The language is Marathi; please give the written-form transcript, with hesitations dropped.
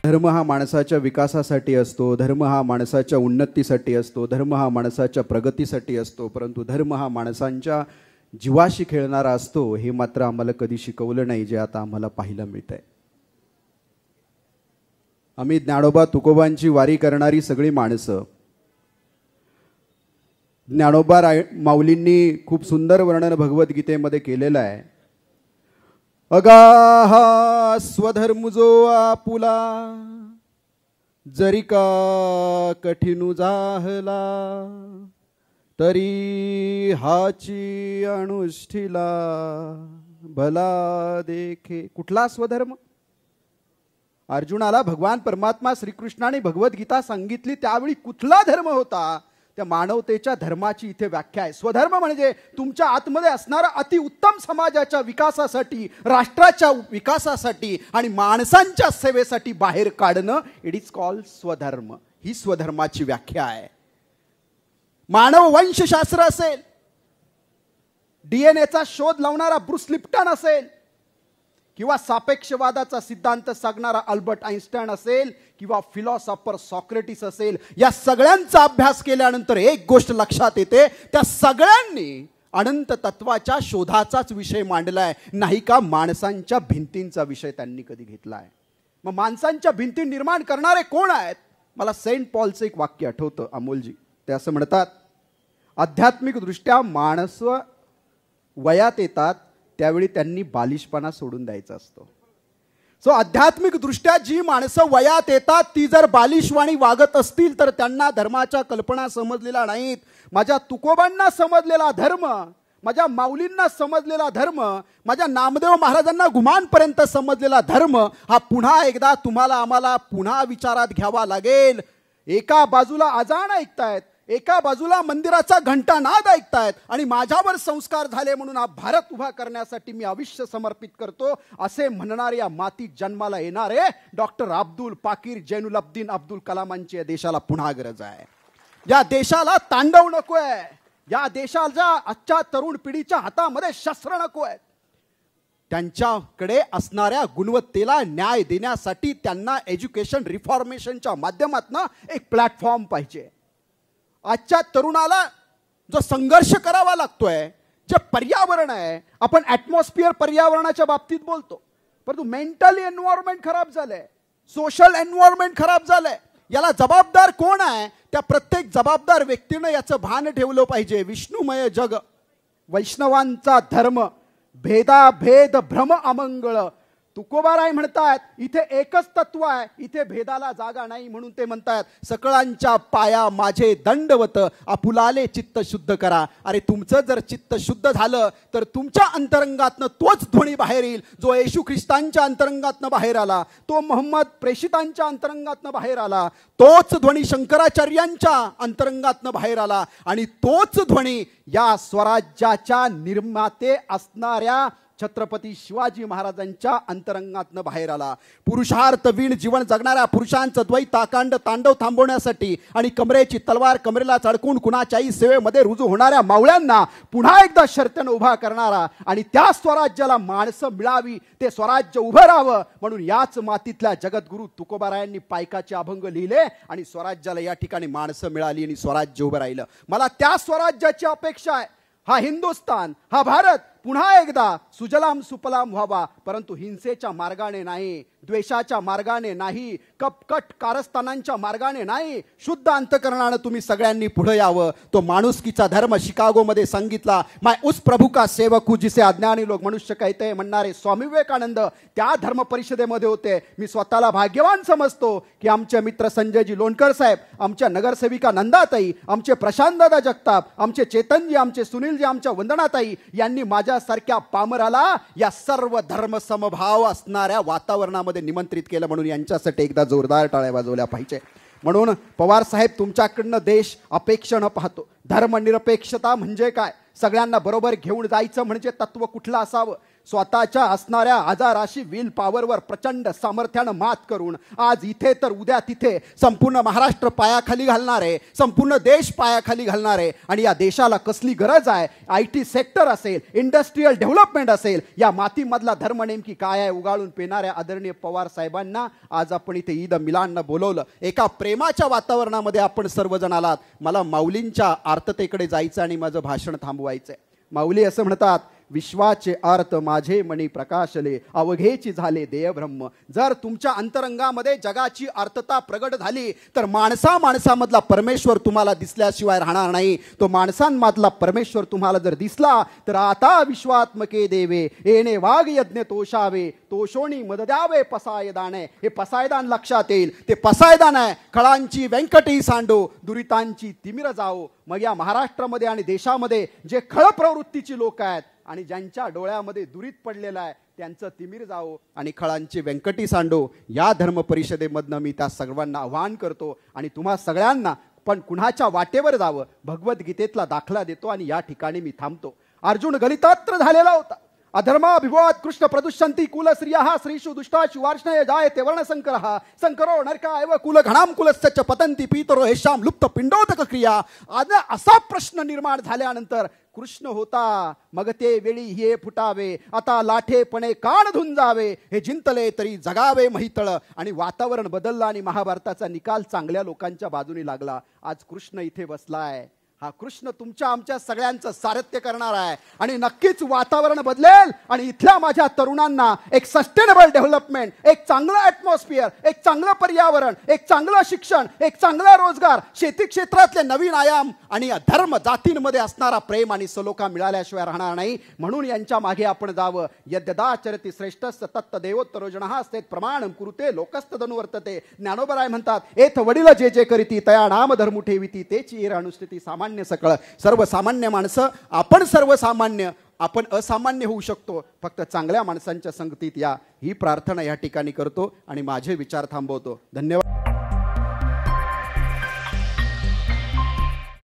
धर्म हा माणसाच्या विकासासाठी असतो, धर्म हा माणसाच्या उन्नतीसाठी असतो, धर्म हा माणसाच्या प्रगतीसाठी असतो, परंतु धर्म हा माणसांच्या जीवाशी खेळणारा असतो हे मात्र आम्हाला कधी शिकवलं नाही, जे आता आम्हाला पाहायला मिळतंय. आम्ही ज्ञानोबा तुकोबांची वारी करणारी सगळी माणसं, ज्ञानोबा माऊलींनी खूप सुंदर वर्णन भगवद्गीतेमध्ये केलेलं आहे. अगाहा स्वधर्म जो आपुला, जरी का कठीणू जाहला, तरी हाची अनुष्ठिला भला देखे. कुठला स्वधर्म? अर्जुनाला भगवान परमात्मा श्रीकृष्णाने भगवद्गीता सांगितली त्यावेळी कुठला धर्म होता? त्या मानवतेच्या धर्माची इथे व्याख्या आहे. स्वधर्म म्हणजे तुमच्या आतमध्ये असणारा अतिउत्तम समाजाच्या विकासासाठी, राष्ट्राच्या विकासासाठी आणि माणसांच्या सेवेसाठी बाहेर काढणं. इट इज कॉल्ड स्वधर्म. ही स्वधर्माची व्याख्या आहे. मानव वंशशास्त्र असेल, डीएनएचा शोध लावणारा ब्रूस लिप्टन असेल, किंवा सापेक्षवादाचा सिद्धांत सांगणारा अल्बर्ट आइन्स्टाईन असेल, किंवा फिलॉसॉफर सॉक्रेटिस असेल, या सगळ्यांचा अभ्यास केल्यानंतर एक गोष्ट लक्षात येते, त्या सगळ्यांनी अनंत तत्वाच्या शोधाचाच विषय मांडलाय, नाही का माणसांच्या भिंतींचा विषय त्यांनी कधी घेतलाय. मग माणसांच्या भिंती निर्माण करणारे कोण आहेत? मला सेंट पॉलचं एक वाक्य आठवतं, अमोलजी. ते असं म्हणतात, आध्यात्मिक दृष्ट्या माणस वयात येतात त्यावेळी त्यांनी बालिशपणा सोडून द्यायचा असतो. सो आध्यात्मिक दृष्ट्या जी माणसं वयात येतात ती जर बालिशवाणी वागत असतील तर त्यांना धर्माच्या कल्पना समजलेल्या नाहीत. माझ्या तुकोबांना समजलेला धर्म, माझ्या माऊलींना समजलेला धर्म, माझ्या नामदेव महाराजांना गुमानपर्यंत समजलेला धर्म हा पुन्हा एकदा तुम्हाला आम्हाला पुन्हा विचारात घ्यावा लागेल. एका बाजूला अजाण ऐकतायत, एका बाजूला मंदिराचा घंटानाद ऐकतायत, आणि माझ्यावर संस्कार झाले म्हणून हा भारत उभा करण्यासाठी मी आयुष्य समर्पित करतो असे म्हणणारे या मातीत जन्माला येणारे डॉक्टर अब्दुल पाकीर जैनुलब्दीन अब्दुल कलामांची या देशाला पुन्हा गरज आहे. या देशाला तांडव नको आहे. या देशाच्या आजच्या तरुण पिढीच्या हातामध्ये शस्त्र नको आहेत. त्यांच्याकडे असणाऱ्या गुणवत्तेला न्याय देण्यासाठी त्यांना एज्युकेशन रिफॉर्मेशनच्या माध्यमातून एक प्लॅटफॉर्म पाहिजे. आजच्या तरुणाला जो संघर्ष करावा लागतोय, जे पर्यावरण आहे, आपण ॲटमॉस्फिअर पर्यावरणाच्या बाबतीत बोलतो, परंतु मेंटल एन्व्हायरमेंट खराब झालंय, सोशल एन्व्हायरमेंट खराब झालंय. याला जबाबदार कोण आहे? त्या प्रत्येक जबाबदार व्यक्तीनं याचं भान ठेवलं पाहिजे. विष्णुमय जग, वैष्णवांचा धर्म, भेदाभेद भ्रम अमंगळ. तुकोबाराय म्हणतात इथे एकच तत्व आहे, इथे भेदाला जागा नाही, म्हणून ते म्हणतात सकळांच्या पाया माझे दंडवत, आपुलाले चित्त शुद्ध करा. अरे तुमचं जर चित्त शुद्ध झालं तर तुमच्या अंतरंगातनं तोच ध्वनी बाहेर येईल जो येशू ख्रिस्तांच्या अंतरंगातनं बाहेर आला, तो मोहम्मद प्रेषितांच्या अंतरंगातनं बाहेर आला, तोच ध्वनी शंकराचार्यांच्या अंतरंगातनं बाहेर आला, आणि तोच ध्वनी या स्वराज्याच्या निर्माते असणाऱ्या छत्रपती शिवाजी महाराजांच्या अंतरंगातनं बाहेर आला. पुरुषार्थ वीण जीवन जगणाऱ्या पुरुषांचं द्वैताकांड तांडव थांबवण्यासाठी आणि कमरेची तलवार कमरेला चढकून कुणाच्याही सेवेमध्ये रुजू होणाऱ्या मावळ्यांना पुन्हा एकदा शर्तेनं उभा करणारा, आणि त्या स्वराज्याला माणसं मिळावी, ते स्वराज्य उभं राहावं म्हणून याच मातीतल्या जगद्गुरू तुकोबारायांनी पायकाचे अभंग लिहिले, आणि स्वराज्याला या ठिकाणी माणसं मिळाली आणि स्वराज्य उभं राहिलं. मला त्या स्वराज्याची अपेक्षा आहे. हा हिंदुस्थान, हा भारत पुन्हा एकदा सुजलाम सुफलाम व्हावा, परंतु हिंसेच्या मार्गाने नाही, द्वेषाच्या मार्गाने नाही, कपकट कारस्थानांच्या मार्गाने नाही. शुद्ध अंतकरणानं तुम्ही सगळ्यांनी पुढे यावं. तो माणुसकीचा धर्म शिकागोमध्ये सांगितला. मैं उस प्रभू का सेवक हूं जिसे अज्ञानी लोग मनुष्य कहते हैं म्हणणारे स्वामी विवेकानंद त्या धर्म परिषदेमध्ये होते. मी स्वतःला भाग्यवान समजतो की आमचे मित्र संजयजी लोणकर साहेब, आमच्या नगरसेविका नंदाताई, आमचे प्रशांतदादा जगताप, आमचे चेतनजी, आमचे सुनीलजी, आमच्या वंदनाताई यांनी माझ्यासारख्या पामराला या सर्व धर्म समभाव असणाऱ्या वातावरणामध्ये निमंत्रित केलं, म्हणून यांच्यासाठी एकदा जोरदार टाळ्या वाजवल्या पाहिजे. म्हणून पवार साहेब तुमच्याकडनं देश अपेक्षेनं पाहतो. धर्मनिरपेक्षता म्हणजे काय? सगळ्यांना बरोबर घेऊन जायचं म्हणजे तत्व कुठलं असावं? स्वतःच्या असणाऱ्या आजाराशी विल पॉवरवर प्रचंड सामर्थ्यानं मात करून आज इथे तर उद्या तिथे संपूर्ण महाराष्ट्र पायाखाली घालणार आहे, संपूर्ण देश पायाखाली घालणार आहे. आणि या देशाला कसली गरज आहे, IT सेक्टर असेल, इंडस्ट्रीयल डेव्हलपमेंट असेल, या मातीमधला धर्म नेमकी काय आहे उगाळून पेणाऱ्या आदरणीय पवार साहेबांना आज आपण इथे ईद मिलाननं बोलवलं. एका प्रेमाच्या वातावरणामध्ये आपण सर्वजण आलात. मला माऊलींच्या आर्ततेकडे जायचं आणि माझं भाषण थांबवायचंय. माऊली असं म्हणतात, विश्वाचे अर्थ माझे मनी प्रकाशले, अवघेची झाले देय ब्रह्म. जर तुमच्या अंतरंगामध्ये जगाची अर्थता प्रगट झाली तर माणसामधला परमेश्वर तुम्हाला दिसल्याशिवाय राहणार नाही. तो माणसांमधला परमेश्वर तुम्हाला जर दिसला तर आता विश्वात्मके देवे येणे वाघ यज्ञ तोषावे, तोषोणी मद द्यावे पसायदाने. हे पसायदान लक्षात येईल. ते पसायदान आहे, खळांची व्यंकटी सांडो, दुरितांची तिमिर जाओ. मग या महाराष्ट्रामध्ये आणि देशामध्ये जे खळ प्रवृत्तीची लोक आहेत आणि ज्यांच्या डोळ्यामध्ये दुरीत पडलेला आहे त्यांचं तिमिर जाओ आणि खळांची व्यंकटी सांडो. या धर्म परिषदेमधनं मी त्या सर्वांना आवाहन करतो आणि तुम्हा सगळ्यांना पण कुणाच्या वाटेवर जावं भगवद्गीतेतला दाखला देतो आणि या ठिकाणी मी थांबतो. अर्जुन गलितात्र झालेला होता. अधर्माभिभवात कृष्ण प्रदुष्यंती कुलश्रियः श्रीषु दुष्टाशु वार्ष्णय जायते वर्णशंकरः संकरो नरका एव कुल घणाम कुलश्च पतंती पितरो हेशाम लुप्त पिंडोदक क्रिया. असा प्रश्न निर्माण झाल्यानंतर कृष्ण होता मग ते वेळी हे फुटावे, आता लाठेपणे कान धुंजावे, हे जिंतले तरी जगावे महितळ. आणि वातावरण बदललं आणि महाभारताचा निकाल चांगल्या लोकांच्या बाजूने लागला. आज कृष्ण इथे बसलाय. हा कृष्ण तुमच्या आमच्या सगळ्यांचं सारथ्य करणार आहे आणि नक्कीच वातावरण बदलेल आणि इथल्या माझ्या तरुणांना एक सस्टेनेबल डेव्हलपमेंट, एक चांगलं ॲटमॉस्फिअर, एक चांगलं पर्यावरण, एक चांगलं शिक्षण, एक चांगला रोजगार, शेती क्षेत्रातले नवीन आयाम आणि धर्म जातींमध्ये असणारा प्रेम आणि सलोखा मिळाल्याशिवाय राहणार नाही. म्हणून यांच्या मागे आपण जावं. यद्यदाचरती श्रेष्ठस्य तत्त देवोत्तरो जनः स्तेत प्रमाणम कुरुते लोकस्तदनुवर्तते. ज्ञानोबराय म्हणतात, एथ वडील जे जे करीती तया नाम धर्मू ठेविती तेची एर अनुष्ठिती. सामान्य सकळ सर्वसामान्य माणसं, आपण सर्वसामान्य, आपण असामान्य होऊ शकतो फक्त चांगल्या माणसांच्या संगतीत या. ही प्रार्थना या ठिकाणी करतो आणि माझे विचार थांबवतो. धन्यवाद.